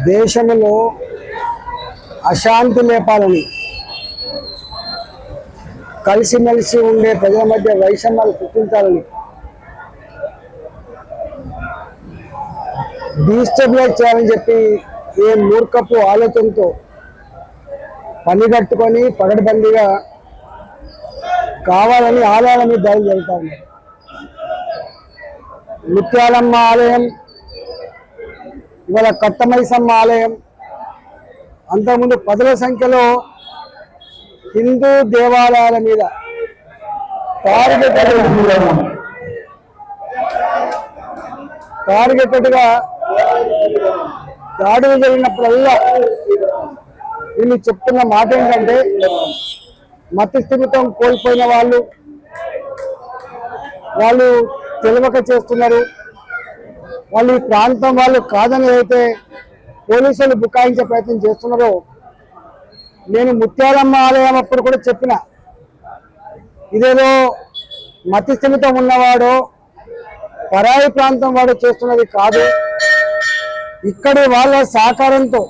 దేశంలో అశాంతి లేపాలని, కలిసిమెలిసి ఉండే ప్రజల మధ్య వైషమ్యాలు సృష్టించాలని, డిస్టర్బ్ చేయాలని చెప్పి ఏ మూర్ఖపు ఆలోచనతో పనిగట్టుకొని పగడబందీగా కావాలని ఆలయాల మీద దాడులు జరుగుతూ ఉన్నాయి. ముత్యాలమ్మ ఆలయం, ఇవాళ కట్టమైసమ్మ ఆలయం, అంతకుముందు పదుల సంఖ్యలో హిందూ దేవాలయాల మీద టార్గెటెడ్గా దాడులు జరిగినప్పుడల్లా వీళ్ళు చెప్తున్న మాట ఏంటంటే, మతస్థిమితం కోల్పోయిన వాళ్ళు తెలియక చేస్తున్నారు, వాళ్ళు ఈ ప్రాంతం వాళ్ళు కాదని అయితే పోలీసులు బుకాయించే ప్రయత్నం చేస్తున్నారో. నేను ముత్యాలమ్మ ఆలయం అప్పుడు కూడా చెప్పిన, ఇదేదో మతస్థిమితం ఉన్నవాడో పరాయి ప్రాంతం వాడు చేస్తున్నది కాదు, ఇక్కడి వాళ్ళ సహకారంతో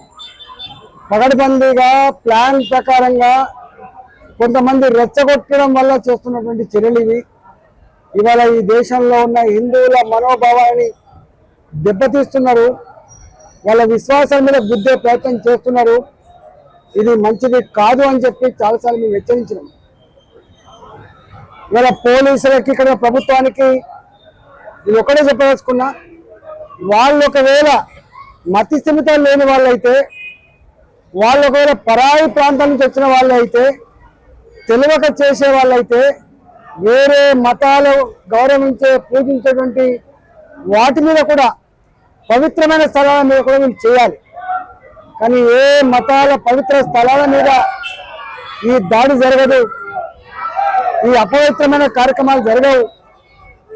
పగడబందీగా ప్లాన్ ప్రకారంగా కొంతమంది రెచ్చగొట్టడం వల్ల చేస్తున్నటువంటి చర్యలు ఇవి. ఇవాళ ఈ దేశంలో ఉన్న హిందువుల మనోభావాన్ని దెబ్బతీస్తున్నారు, వాళ్ళ విశ్వాసాల మీద గుద్దే ప్రయత్నం చేస్తున్నారు. ఇది మంచిది కాదు అని చెప్పి చాలాసార్లు మేము హెచ్చరించినాం. ఇవాళ పోలీసులకి, ఇక్కడ ప్రభుత్వానికి ఇది ఒకటే చెప్పదలుచుకున్నా, వాళ్ళు ఒకవేళ మతస్థిమితం లేని వాళ్ళైతే, వాళ్ళు ఒకవేళ పరాయి ప్రాంతం నుంచి వచ్చిన వాళ్ళు అయితే, తెలియక చేసే వాళ్ళైతే, వేరే మతాలు గౌరవించే పూజించేటువంటి వాటి మీద కూడా, పవిత్రమైన స్థలాల మీద కూడా వీళ్ళు చేయాలి. కానీ ఏ మతాల పవిత్ర స్థలాల మీద ఈ దాడి జరగదు, ఈ అపవిత్రమైన కార్యక్రమాలు జరగవు.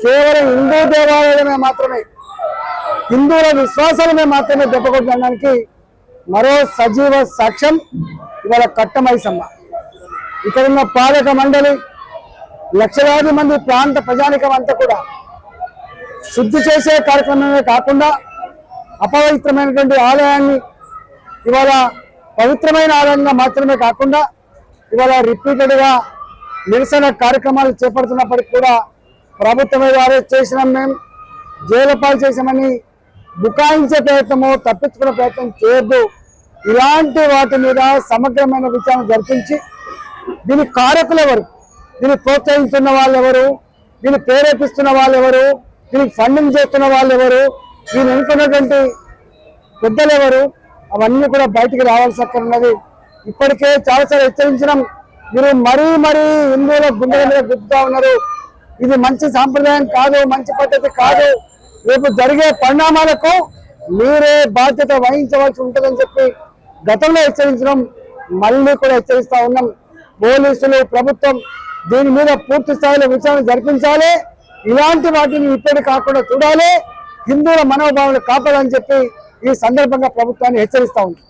కేవలం హిందూ దేవాలయమే మాత్రమే, హిందువుల విశ్వాసాలమే మాత్రమే దెబ్బకొట్టడానికి మరో సజీవ సాక్ష్యం ఇవాళ కట్టమైసమ్మ. ఇక్కడ ఉన్న పాలక మండలి, లక్షలాది మంది ప్రాంత ప్రజానికం అంతా కూడా శుద్ధి చేసే కార్యక్రమమే కాకుండా, అపవిత్రమైనటువంటి ఆలయాన్ని ఇవాళ పవిత్రమైన ఆలయంగా మాత్రమే కాకుండా, ఇవాళ రిపీటెడ్గా నిరసన కార్యక్రమాలు చేపడుతున్నప్పటికీ కూడా ప్రభుత్వం అరెస్ట్ చేసినాం, మేము జైలు పాలు చేసామని బుకాయించే ప్రయత్నము, తప్పించుకునే ప్రయత్నం చేయొద్దు. ఇలాంటి వాటి మీద సమగ్రమైన విచారణ జరిపించి, దీని కారకులు ఎవరు, దీన్ని ప్రోత్సహిస్తున్న వాళ్ళు ఎవరు, దీన్ని ప్రేరేపిస్తున్న వాళ్ళు ఎవరు, దీనికి ఫండింగ్ చేస్తున్న వాళ్ళు ఎవరు, దీన్ని ఎన్నుకున్నటువంటి పెద్దలు ఎవరు, అవన్నీ కూడా బయటికి రావాల్సి ఉన్నది. ఇప్పటికే చాలాసార్లు హెచ్చరించినాం. మీరు మరీ హిందువుల గుండెల మీద గుర్తుగా ఉన్నారు. ఇది మంచి సాంప్రదాయం కాదు, మంచి పద్ధతి కాదు. రేపు జరిగే పరిణామాలకు మీరే బాధ్యత వహించవలసి ఉంటుందని చెప్పి గతంలో హెచ్చరించడం, మళ్ళీ కూడా హెచ్చరిస్తా ఉన్నాం. పోలీసులు, ప్రభుత్వం దీని మీద పూర్తి స్థాయిలో విచారణ జరిపించాలి. ఇలాంటి వాటిని ఇప్పటి కాకుండా చూడాలి. హిందువుల మనోభావాలు కాపాడాలని చెప్పి ఈ సందర్భంగా ప్రభుత్వాన్ని హెచ్చరిస్తా ఉంటాం.